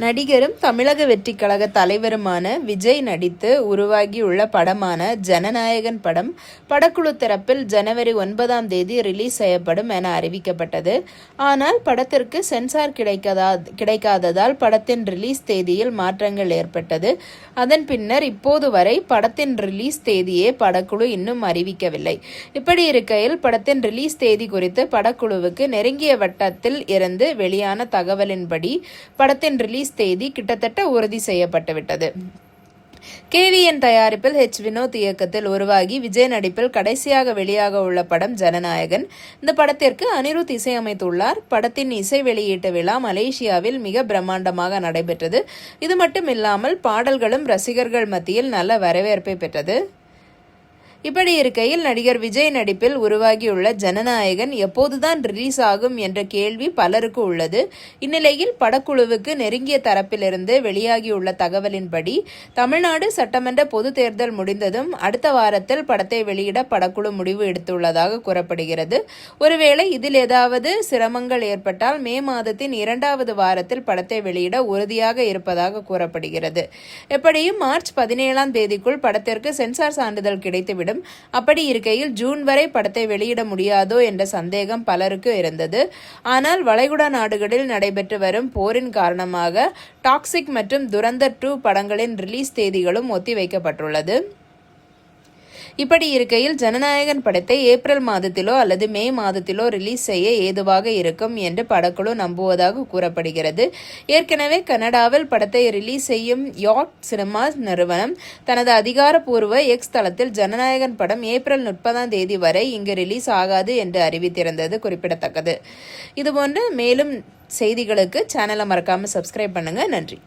நடிகரும் தமிழக வெற்றிக் கழக தலைவருமான விஜய் நடித்து உருவாகியுள்ள படமான ஜனநாயகன் படம் படக்குழு தரப்பில் ஜனவரி 9ஆம் தேதி ரிலீஸ் செய்யப்படும் என அறிவிக்கப்பட்டது. ஆனால் படத்திற்கு சென்சார் கிடைக்காததால் படத்தின் ரிலீஸ் தேதியில் மாற்றங்கள் ஏற்பட்டது. அதன் பின்னர் இப்போது வரை படத்தின் ரிலீஸ் தேதியே படக்குழு இன்னும் அறிவிக்கவில்லை. இப்படி இருக்கையில் படத்தின் ரிலீஸ் தேதி குறித்து படக்குழுவுக்கு நெருங்கிய வட்டத்தில் இருந்து வெளியான தகவலின்படி படத்தின் ரிலீஸ் தேதி கிட்டத்தட்ட உறுதி செய்யப்பட்டுவிட்டது. KVN தயாரிப்பில் வினோத் இயக்கத்தில் உருவாகி விஜய் நடிப்பில் கடைசியாக வெளியாக உள்ள படம் ஜனநாயகன். இந்த படத்திற்கு அனிருத் இசையமைத்துள்ளார். படத்தின் இசை வெளியீட்டு விழா மலேசியாவில் மிக பிரம்மாண்டமாக நடைபெற்றது. இது மட்டுமில்லாமல் பாடல்களும் ரசிகர்கள் மத்தியில் நல்ல வரவேற்பை பெற்றது. இப்படி இருக்கையில் நடிகர் விஜய் நடிப்பில் உருவாகியுள்ள ஜனநாயகன் எப்போதுதான் ரிலீஸ் ஆகும் என்ற கேள்வி பலருக்கு உள்ளது. இந்நிலையில் படக்குழுவுக்கு நெருங்கிய தரப்பிலிருந்து வெளியாகியுள்ள தகவலின்படி தமிழ்நாடு சட்டமன்ற பொது தேர்தல் முடிந்ததும் அடுத்த வாரத்தில் படத்தை வெளியிட படக்குழு முடிவு எடுத்துள்ளதாக கூறப்படுகிறது. ஒருவேளை இதில் ஏதாவது சிரமங்கள் ஏற்பட்டால் மே மாதத்தின் 2வது வாரத்தில் படத்தை வெளியிட உறுதியாக இருப்பதாக கூறப்படுகிறது. எப்படியும் மார்ச் 17ஆம் தேதிக்குள் படத்திற்கு சென்சார் சான்றிதழ் கிடைத்துவிடும். அப்படி இருக்கையில் ஜூன் வரை படத்தை வெளியிட முடியாதோ என்ற சந்தேகம் பலருக்கு இருந்தது. ஆனால் வளைகுடா நாடுகளில் நடைபெற்று வரும் போரின் காரணமாக டாக்ஸிக் மற்றும் துரந்தர் 2 படங்களின் ரிலீஸ் தேதிகளும் ஒத்திவைக்கப்பட்டுள்ளது. இப்படி இருக்கையில் ஜனநாயகன் படத்தை ஏப்ரல் மாதத்திலோ அல்லது மே மாதத்திலோ ரிலீஸ் செய்ய ஏதுவாக இருக்கும் என்று படக்குழு நம்புவதாக கூறப்படுகிறது. ஏற்கனவே கனடாவில் படத்தை ரிலீஸ் செய்யும் யாட் சினிமாஸ் நிறுவனம் தனது அதிகாரப்பூர்வ எக்ஸ் தளத்தில் ஜனநாயகன் படம் ஏப்ரல் 30ஆம் தேதி வரை இங்கு ரிலீஸ் ஆகாது என்று அறிவித்திருந்தது குறிப்பிடத்தக்கது. இதுபோன்ற மேலும் செய்திகளுக்கு சேனலை மறக்காம சப்ஸ்கிரைப் பண்ணுங்க. நன்றி.